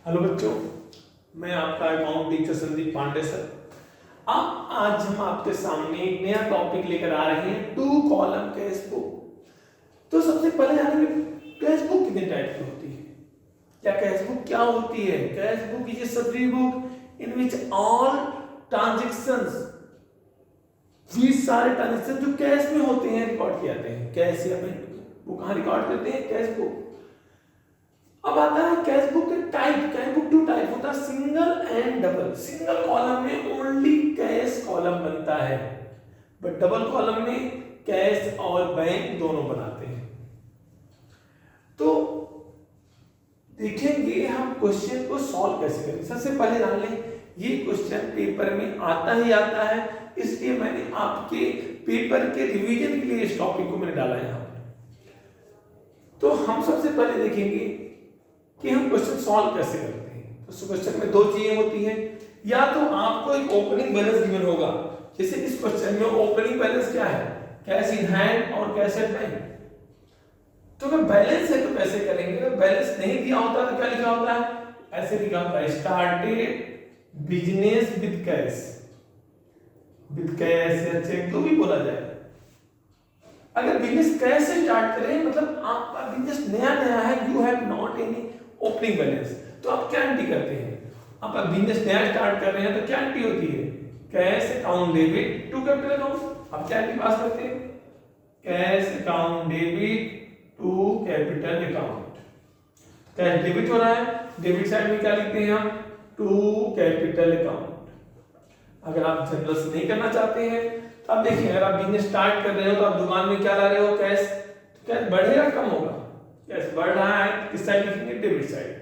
Hello बच्चों, मैं आपका account teacher Sandeep Pandey sir. अब आज हम आपके सामने एक नया टॉपिक लेकर आ रहे हैं, 2 कॉलम कैश बुक। तो सबसे पहले जानेंगे कैश बुक कितने टाइप की होती है, या कैश बुक क्या होती है। कैश बुक इज ए सदरी book in which all transactions, ये सारे ट्रांजैक्शन जो कैश में होते हैं रिकॉर्ड किए जाते हैं। कैश या बैंक वो कहाँ रिकॉर्ड करते हैं, कैश बुक। अब आता है कैश बुक के टाइप। कैश बुक 2 टाइप होता है, single and double. Single column में ओनली कैश कॉलम बनता है, बट डबल कॉलम में कैश और बैंक दोनों बनाते हैं। तो देखेंगे हम क्वेश्चन को सॉल्व कैसे करें। सबसे पहले जान लें, ये क्वेश्चन पेपर में आता ही आता है, इसलिए मैंने आपके पेपर के रिवीजन के लिए इस टॉपिक को मैंने डाला है यहाँ पर। तो हम सबसे पहले देखेंगे कि हम क्वेश्चन सॉल्व कैसे करते हैं। तो क्वेश्चन में 2 चीजें होती हैं, या तो आपको एक ओपनिंग बैलेंस गिवन होगा, जैसे इस क्वेश्चन में ओपनिंग बैलेंस क्या है, कैश इन हैंड और कैश एट बैंक। तो अगर बैलेंस है तो कैसे करेंगे, अगर बैलेंस नहीं दिया होता तो क्या लिखा होता है, ऐसे लिखा होता है, started business with cash, with cash या चेक जो भी बोला जाए। अगर बिजनेस कैश से स्टार्ट करें मतलब आपका बिजनेस नया नया है, you have not any opening balance, तो आप क्या एंट्री करते हैं। आप बिजनेस नया स्टार्ट कर रहे हैं तो क्या एंट्री होती है, cash account debit to capital account. आप क्या एंट्री पास करते हैं, cash account debit to capital account. Cash debit हो रहा है, डेबिट साइड में क्या लिखते हैं हम, टू कैपिटल अकाउंट। अगर आप जनरल से नहीं करना चाहते हैं तो आप देखिए, अगर आप बिजनेस स्टार्ट कर रहे हो तो आप दुकान में क्या ला रहे हो, कैश। तो कैश बढ़ेगा कम होगा, कैश बढ़ रहा है, किस साइड लिखेंगे, डेबिट साइड।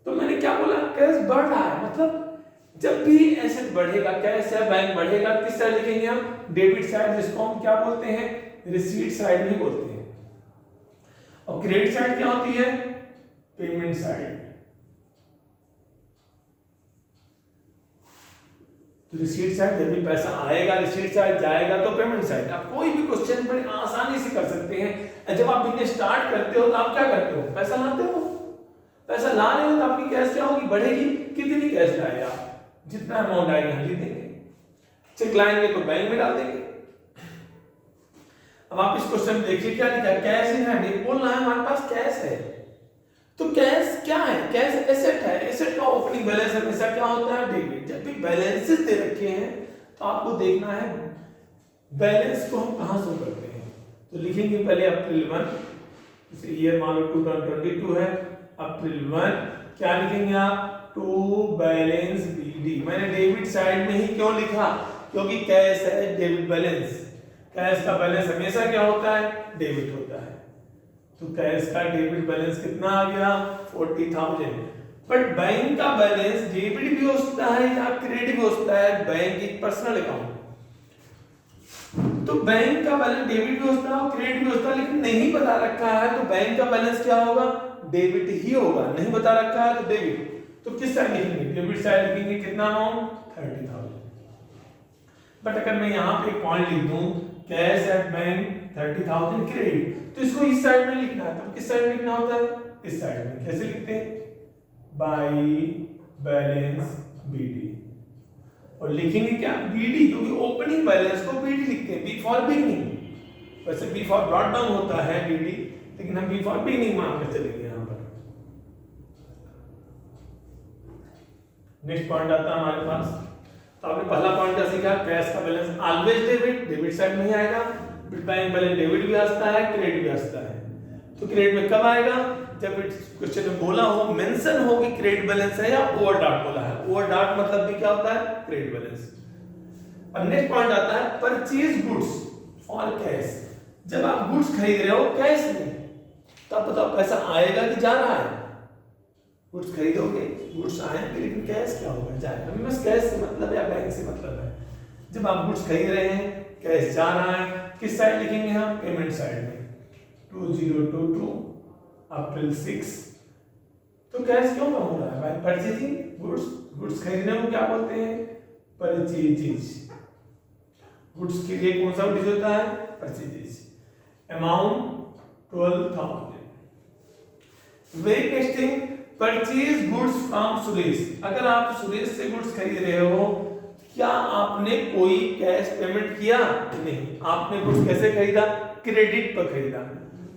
तो मैंने क्या बोला, कैश बढ़ रहा है, मतलब जब भी एसेट बढ़ेगा, कैश या बैंक बढ़ेगा, किस साइड लिखेंगे हम, डेबिट साइड, जिसको हम क्या बोलते हैं, रिसीट साइड भी बोलते हैं। और क्रेडिट साइड क्या होती है, पेमेंट साइड। तो रिसीट साइड जब भी पैसा आएगा, रिसीट साइड जाएगा तो पेमेंट साइड। आप कोई भी क्वेश्चन बड़े आसानी से कर सकते हैं। जब आप बिजनेस स्टार्ट करते हो तो आप क्या करते हो, पैसा लाते हो। पैसा ला रहे हो तो आपकी कैश क्या होगी, बढ़ेगी। कितनी कैश लाए आप, जितना अमाउंट आएगा हम लिख देंगे। चेक लाएंगे तो बैंक में डाल देंगे। अब आप इस क्वेश्चन में देखिए क्या लिखा है, कैश इन हैंड। बोल रहा है हमारे पास कैश है, तो कैश क्या है, कैश एसेट है। एसेट का ओपनिंग बैलेंस हमेशा क्या होता है, डेबिट। जब भी बैलेंसेस दे रखे हैं तो आपको देखना है बैलेंस को हम कहां शो करते हैं। तो लिखेंगे पहले अप्रैल 1, जैसे ईयर मान लो 2022 है, अप्रैल 1 क्या लिखेंगे आप, टू बैलेंस बीडी। मैंने डेबिट साइड में ही क्यों लिखा, क्योंकि कैश है डेबिट बैलेंस। कैश का बैलेंस हमेशा क्या होता है, डेबिट होता है। तो कैश का डेबिट बैलेंस कितना आ गया, 40,000। बट बैंक का बैलेंस डेबिट भी हो सकता है या क्रेडिट भी हो सकता है, बैंक एक पर्सनल अकाउंट। तो बैंक का बैलेंस डेबिट भी हो सकता है और क्रेडिट भी हो सकता है, लेकिन नहीं बता रखा है तो बैंक का बैलेंस क्या होगा, डेबिट ही होगा। नहीं बता रखा है तो डेबिट। तो किस साइड लिखेंगे, डेबिट साइड लिखेंगे, कितना अमाउंट, 30,000। बट अगर मैं यहाँ पे एक पॉइंट लिख दूं, कैश एट बैंक 30,000 क्रेडिट, तो इसको इस साइड में लिखना है। तो किस साइड में लिखना होता है, इस साइड में। कैसे लिखते हैं, बाय बैलेंस बीडी। और लिखेंगे क्या, बीडी, क्योंकि ओपनिंग बैलेंस को बीडी लिखते हैं, बी फॉर बिगनिंग। वैसे बी फॉर ब्रॉट डाउन होता है बीडी, लेकिन हम बी फॉर बिगनिंग मान के चलेंगे यहां पर। नेक्स्ट पॉइंट आता है हमारे पास। तो आपने पहला पॉइंट क्या सीखा, कैश का balance always debit, debit side में ही आएगा। बैंक बैलेंस डेबिट भी आता है, क्रेडिट भी आता है। तो क्रेडिट में कब आएगा, जब क्वेश्चन में बोला हो, मेंशन हो कि क्रेडिट बैलेंस है या ओवरड्राफ्ट बोला है। ओवरड्राफ्ट मतलब भी क्या होता है, क्रेडिट बैलेंस। अब नेक्स्ट पॉइंट आता है परचेज गुड्स फॉर कैश। जब आप गुड्स खरीद रहे हो कैश में, तो आप बताओ पैसा आएगा कि जा रहा है। गुड्स खरीदोगे, गुड्स आएंगे, लेकिन कैश क्या होगा, जाएगा। हमें बस कैश से मतलब या बैंक से मतलब है। जब आप गुड्स खरीद रहे हैं, कैश जा रहा है, किस साइड लिखेंगे हम, पेमेंट साइड में। 2022 अप्रैल 6। तो कैश क्यों कम हो रहा है, बाय परचेजिंग गुड्स। गुड्स खरीदने को क्या बोलते हैं, परचेजेज। गुड्स के लिए कौन सा डिज होता है, purchases. Amount 12,000। Very next thing, purchase goods from Suresh. अगर आप सुरेश से गुड्स खरीद रहे हो, क्या आपने कोई कैश पेमेंट किया? नहीं। आपने गुड्स कैसे खरीदा? क्रेडिट पर खरीदा।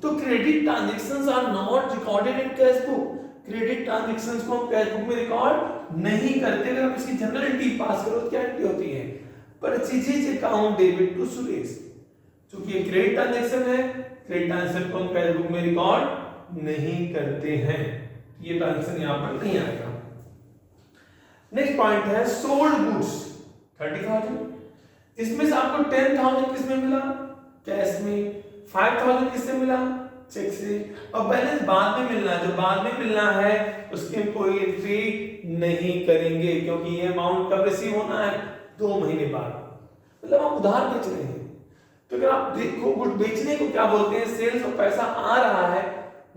तो credit transactions are not recorded in cash book. Credit transactions को हम कैश बुक में रिकॉर्ड नहीं करते। अगर आप इसकी जनरल एंट्री पास करो तो क्या एंट्री होती है? Purchases account debit to Suresh. क्योंकि ये क्रेडिट ट्रांजैक्शन है, क्रेडिट ट्रांजैक्शन को हम कैश बुक में रिकॉर्ड नहीं करते हैं, ये ट्रांजैक्शन यहां पर नहीं आएगा। नेक्स्ट पॉइंट है सोल्ड गुड्स 30,000। इसमें से आपको 10,000 किस में मिला? कैश में। 5,000 किससे मिला? चेक से। और बैलेंस बाद में मिलना है, जो बाद में मिलना है उसकी कोई एंट्री नहीं करेंगे, क्योंकि ये अमाउंट कब रिसीव होना है? 2 महीने बाद। मतलब आप उधार बेच रहे हैं, तो अगर आप देखो गुड बेचने को क्या बोलते हैं? सेल्स। और पैसा आ रहा है,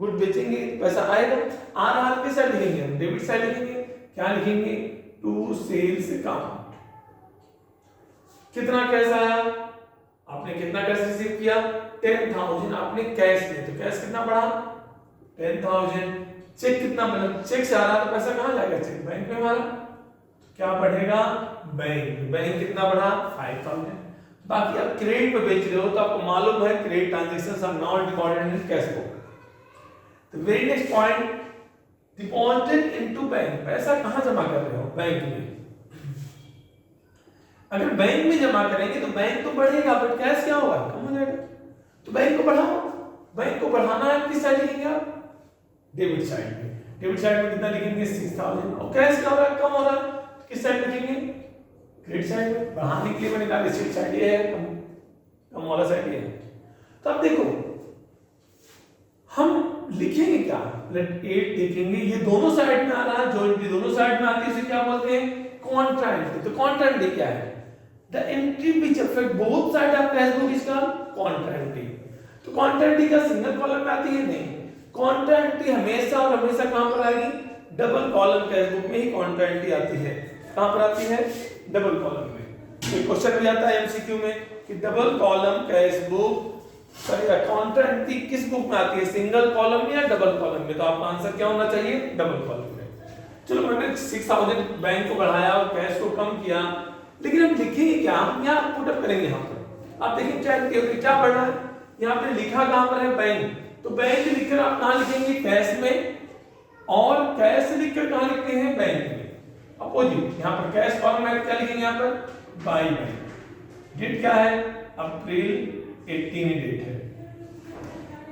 गुड बेचेंगे पैसा आएगा। आ रहा है किस साइड लिखेंगे? हम डेबिट साइड लिखेंगे। क्या लिखेंगे? To sales account. कितना कैश आया? आपने कितना कैश रिसीव किया? 10,000 आपने कैश दिया, तो कैश कितना बढ़ा? 10,000। चेक कितना बना? चेक से आ रहा तो पैसा कहां जाएगा? चेक बैंक में हमारा। क्या बढ़ेगा? बैंक। बैंक कितना बढ़ा? 5,000। बाकी आप क्रेडिट पे बेच रहे हो तो आपको मालूम है credit transactions are not recorded in cash book. तो very next point, deposited into bank. पैसा कहां जमा कर रहे हो? बैंक में। अगर बैंक में जमा करेंगे तो बैंक तो बढ़ेगा, बट कैश क्या होगा? कम हो जाएगा। तो बैंक को बढ़ाओ। बैंक को बढ़ाना है किस साइड लिखेंगे आप? डेबिट साइड में। डेबिट साइड में कितना लिखेंगे? 6,000। और कैश क्या हो रहा है? कम हो रहा है, तो किस साइड लिखेंगे? क्रेडिट साइड में। बढ़ाने के लिए मैंने कहा रिसीट साइड ये है, कम वाला साइड ये है। तो अब देखो हम लिखेंगे क्या? लेट 8 लिखेंगे। ये दोनों साइड में आ रहा है, जो एंट्री दोनों साइड में आती है उसे क्या बोलते हैं? Contra entry. तो कॉन्ट्रा एंट्री क्या है? The entry which affect both side of cash book is called Contra entry. तो कॉन्ट्रा एंट्री का सिंगल कॉलम में आती है? नहीं। कॉन्ट्रा एंट्री हमेशा और हमेशा कहां पर आएगी? डबल कॉलम कैश बुक में ही कॉन्ट्रा एंट्री आती है। कहां पर आती है? डबल कॉलम में। तो क्वेश्चन भी आता है एमसीक्यू में कि double column cash book Contra entry किस बुक में आती है? सिंगल कॉलम में या डबल कॉलम में? तो आपका आंसर क्या होना चाहिए? डबल कॉलम में। चलो मैंने 6,000 बैंक को बढ़ाया और कैश को कम किया, लेकिन हम लिखेंगे क्या? हम यहाँ पुट अप करेंगे। यहाँ पर आप देखेंगे क्या पढ़ रहा है? यहाँ पे लिखा कहाँ पर है? बैंक। तो बैंक लिखकर आप कहाँ लिखेंगे? कैश में। और कैश लिखकर कहाँ लिखते हैं? बैंक में। अपोजिट। यहाँ पर कैश कॉलम में क्या लिखेंगे? यहाँ पर बाय बैंक। डेट क्या है? अप्रैल 18 डेट है।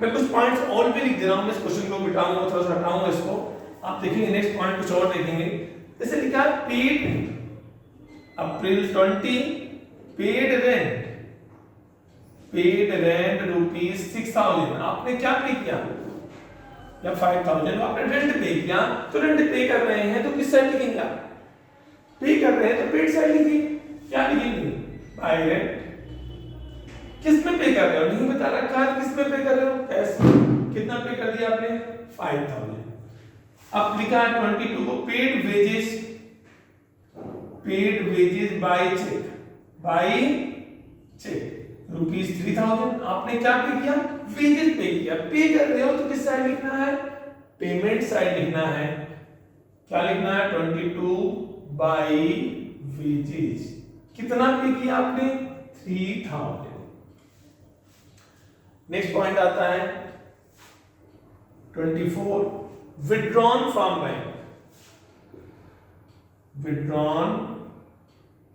मैं कुछ पॉइंट्स और भी लिख दे रहा हूँ, मैं इस क्वेश्चन को मिटाऊंगा, थोड़ा सा हटाऊंगा इसको। आप देखेंगे नेक्स्ट पॉइंट कुछ और देखेंगे। जैसे लिखा है पेड अप्रैल 20, पेड रेंट रुपीज 6,000। आपने क्या पे किया? या 5,000 आपने रेंट पे किया। तो रेंट पे कर रहे हैं तो किस साइड लिखेंगे आप? पे कर रहे हैं तो पेड साइड लिखिए। क्या लिखेंगे? Bye rent. किस में पे कर रहे हो? नहीं बता रखा है किस में पे कर रहे हो? कैश। कितना पे कर दिया आपने? 5,000। अब लिखा है 22 को paid wages by cheque rupees 3,000। आपने क्या पे किया? वेजेस पे किया। पे कर रहे हो तो किस साइड लिखना है? पेमेंट साइड लिखना है। क्या लिखना है? 22 बाय वेजेस। कितना पे किया आपने? 3,000। नेक्स्ट पॉइंट आता है 24, withdrawn from bank. Withdrawn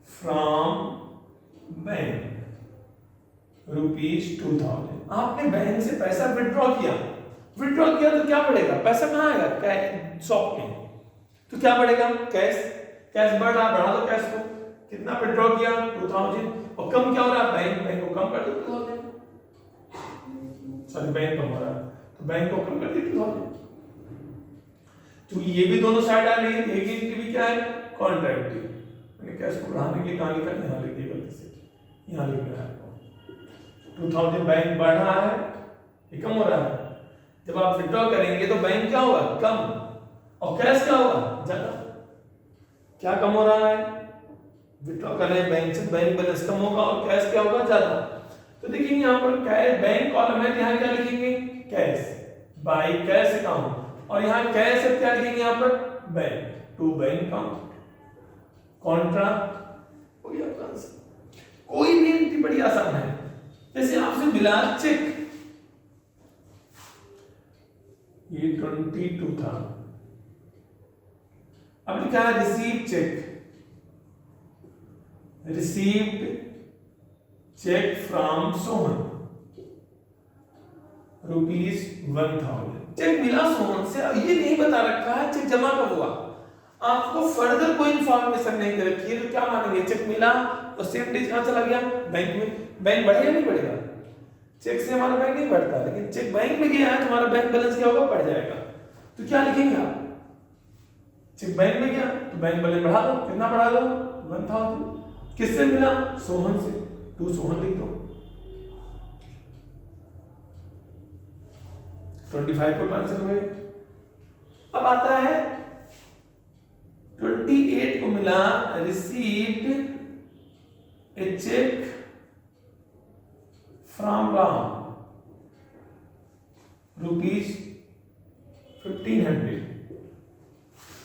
from bank rupees 2,000। आपने बैंक से पैसा विड्रॉ किया। विड्रॉ किया तो क्या पड़ेगा? पैसा कहाँ आएगा? शॉप में। तो क्या पड़ेगा? कैश। कैश बढ़ रहा, बढ़ा दो कैश को। कितना विड्रॉ किया? 2,000। और कम क्या हो रहा है? बैंक को कम कर दो 2,000। सॉरी, बैंक कम हो रहा है तो बैंक को कम कर दी 2,000। क्योंकि ये भी दोनों साइड आ रही है। एक ही भी क्या है? कॉन्ट्रैक्ट। मैंने कैश को बढ़ाने के लिए कहां लिखा? यहां लिख दिया गलती से। यहां लिख रहा है 2,000 बैंक बढ़ रहा है, ये कम हो रहा है। जब आप विड्रॉ करेंगे तो बैंक क्या होगा? कम। और कैश क्या होगा? ज्यादा। क्या कम हो रहा है? विड्रॉ कर रहे हैं बैंक से, बैंक बैलेंस कम होगा और कैश क्या होगा? ज्यादा। तो देखिए यहाँ पर कैश बैंक कॉलम है, यहाँ क्या लिखेंगे? Cash by cash account. और यहाँ कैश है, क्या लिखेंगे यहाँ पर, bank, to bank account, contra, हो गया आपका आंसर। कोई भी एंट्री बड़ी आसान है। जैसे आपसे मिला चेक, ये 22 था, अब लिखा है receive cheque, received cheque from Sohan ₹1000। Cheque मिला सोहन से, अब ये नहीं बता रखा है चेक जमा कब हुआ, आपको फर्दर कोई इंफॉर्मेशन नहीं दे रखी है, तो क्या मानेंगे, चेक मिला और सेम डे कहां चला गया, बैंक में। बैंक बढ़ेगा नहीं बढ़ेगा, चेक से हमारा बैंक नहीं बढ़ता, लेकिन चेक बैंक में गया है तो हमारा बैंक बैलेंस क्या होगा, बढ़ जाएगा। तो क्या लिखेंगे आप, चेक बैंक में गया तो बैंक बैलेंस बढ़ा दो, कितना बढ़ा दो, 1000। किससे मिला, सोहन से, टू सोहन लिख दो। 25 को ट्रांसफर हुए। अब आता है 28 को मिला received a cheque from Ram ₹1500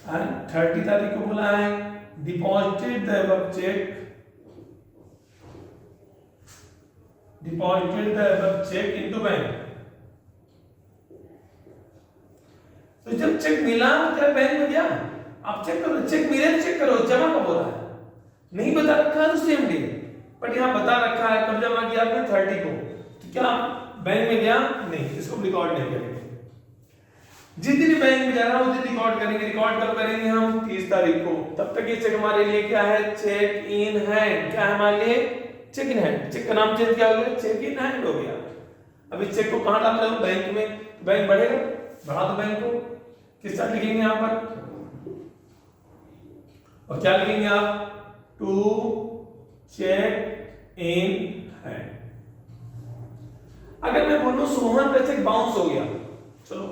and 30 तारीख को बोला है deposited the above cheque, deposited the above cheque into bank. तो जब चेक मिला क्या बैंक में गया, आप चेक करो, चेक मिले तो चेक करो जमा कब हो रहा है, नहीं बता रखा है तो सेम डे, बट यहाँ बता रखा है कब जमा किया आपने, 30 को, तो क्या बैंक में गया, नहीं, इसको रिकॉर्ड नहीं करेंगे। जिस दिन बैंक में जा रहा है उस दिन रिकॉर्ड करेंगे। रिकॉर्ड कब करेंगे हम, 30 तारीख को। तब तक ये चेक हमारे लिए क्या है, चेक इन हैंड, क्या है हमारे लिए, चेक इन हैंड। चेक का नाम चेंज क्या हो गया, चेक इन हैंड हो गया। अब इस चेक को कहां डाल रहे हो, बैंक में, बैंक बढ़ेगा, बढ़ा दो बैंक को, किस तरह लिखेंगे यहां पर, और क्या लिखेंगे आप, टू चेक इन हैंड। अगर मैं बोलूं सोहन का चेक बाउंस हो गया, चलो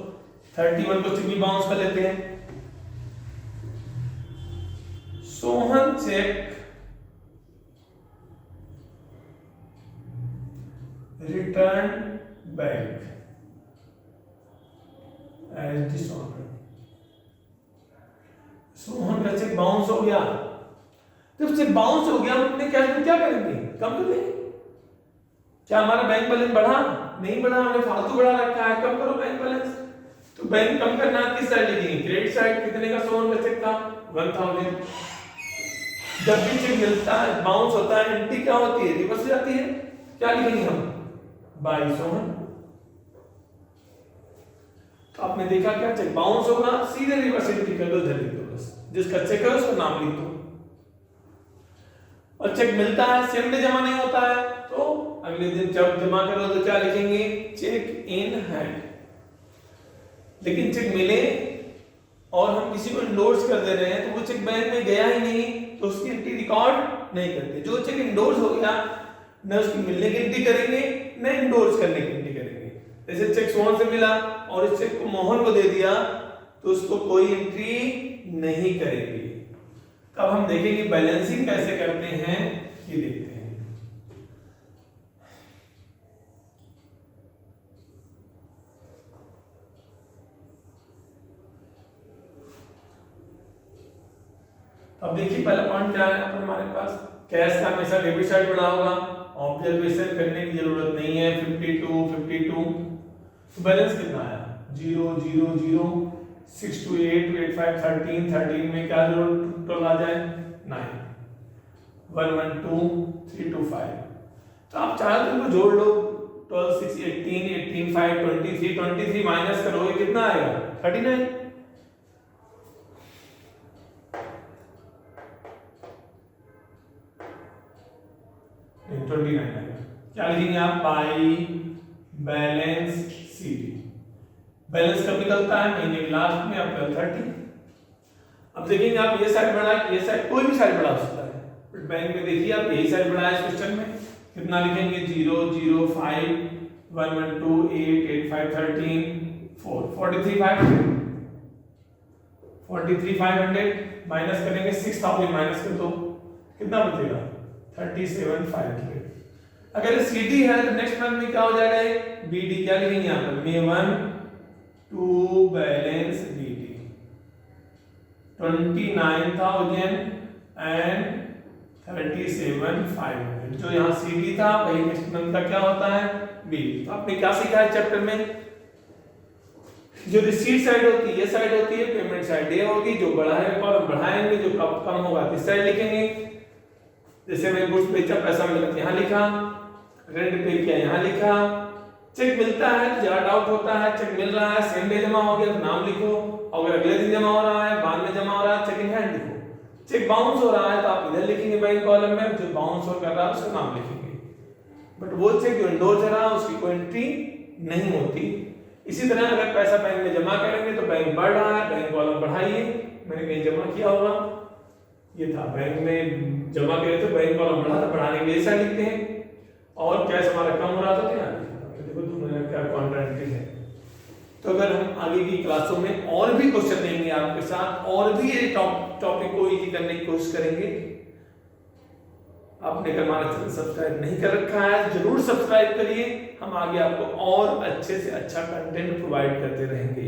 31 को चेक भी बाउंस कर लेते हैं। Sohan cheque return bank as disorder. Sohan का चेक बाउंस हो गया, जब चेक बाउंस हो गया हमने क्या करेंगे, कम कर देंगे। क्या हमारा बैंक बैलेंस बढ़ा, नहीं बढ़ा, हमने फालतू बढ़ा रखा है, कम करो बैंक बैलेंस। तो बैंक कम करना किस साइड लिखेंगे, क्रेडिट साइड। कितने का सोहन का चेक था, 1000। जब भी चेक मिलता है बाउंस होता है, एंट्री क्या होती है, रिवर्स जाती है, क्या लिखेंगे हम, बाय सोहन। तो आपने देखा क्या, चेक बाउंस होगा, सीधे रिवर्स एंट्री कर दो, इधर लिख दो, बस जिसका चेक है उसका नाम लिख दो। और चेक मिलता है सेम डे जमा नहीं होता है, तो अगले दिन जब जमा करो तो क्या लिखेंगे, चेक इन हैंड। लेकिन चेक मिले और हम किसी को इंडोर्स कर दे रहे हैं तो वो चेक बैंक में गया ही नहीं, तो उसकी एंट्री रिकॉर्ड नहीं करते। जो चेक इंडोर्स हो गया न उसकी मिलने की एंट्री करेंगे न इंडोर्स करने की एंट्री करेंगे। जैसे चेक सोहन से मिला और इस चेक को मोहन को दे दिया तो उसको कोई एंट्री नहीं करेंगे। अब हम देखेंगे बैलेंसिंग कैसे करते हैं, ये देखते हैं। अब देखिए पहला पॉइंट क्या है हमारे पास, कैश का हमेशा डेबिट साइड बड़ा होगा, ऑब्जर्वेशन करने की जरूरत नहीं है। 52 तो बैलेंस कितना आया, 0 0 0 6 2 8 2 8 5 13 13 में क्या टोटल आ जाए 9 1 1 2 3 2 5। तो आप चाहे तो इनको जोड़ लो, 12 6 18 18 5 23 23 माइनस करो, ये कितना आएगा 39। क्या लिखेंगे आप, बाई बैलेंस सीडी। बैलेंस कब निकलता है, महीने के लास्ट में, अप्रैल 30। अब देखेंगे आप ये साइड बढ़ा, ये साइड, कोई भी साइड बढ़ा सकता है, बट बैंक में देखिए आप यही साइड बढ़ा है इस क्वेश्चन में। कितना लिखेंगे, 0 0 5 1 1 2 8 8 5 13 4 43 500 43 500 माइनस करेंगे 6000 माइनस कर दो, कितना बचेगा 37 500। अगर सीडी है तो नेक्स्ट मंथ में क्या हो जाएगा, बीडी क्या लिखेंगे यहाँ पर, May 1 to balance BD 29,000 and 37,500। जो यहाँ CD था वही नेक्स्ट मंथ का क्या होता है बी। तो आपने क्या सीखा है चैप्टर में, जो रिसीट साइड होती है ये साइड होती है, पेमेंट साइड ये होगी, जो बढ़ा है कॉलम बढ़ाएंगे, जो कम होगा इस साइड लिखेंगे। जैसे मैं गुड्स बेचा पैसा मिला तो यहाँ लिखा, रेंट पे किया यहाँ लिखा, चेक मिलता है तो ज्यादा डाउट होता है, चेक मिल रहा है सेम डे जमा हो गया तो नाम लिखो, अगर अगले दिन जमा हो रहा है बाद में जमा हो रहा है चेक इन हैंड लिखो। चेक बाउंस हो रहा है तो आप इधर लिखेंगे बैंक कॉलम में, जो बाउंस हो कर रहा है उसका नाम लिखेंगे। बट वो चेक जो इंडोर्स रहा उसकी कोई एंट्री नहीं होती। इसी तरह अगर पैसा बैंक में जमा करेंगे तो बैंक बढ़ रहा है, बैंक कॉलम बढ़ाइए, मैंने कहीं जमा किया होगा, ये था बैंक में जमा किया तो बैंक कॉलम बढ़ा था, बढ़ाने के लिए ऐसा लिखते हैं। और कैश हमारा कम हो रहा था तो यहाँ देखो 2 महीने क्या काउंटर एंट्री है। तो अगर हम आगे की क्लासों में और भी क्वेश्चन लेंगे आपके साथ, और भी ये टॉपिक को इजी करने की कोशिश करेंगे। आपने अगर हमारा चैनल सब्सक्राइब नहीं कर रखा है जरूर सब्सक्राइब करिए, हम आगे आपको और अच्छे से अच्छा कंटेंट प्रोवाइड करते रहेंगे।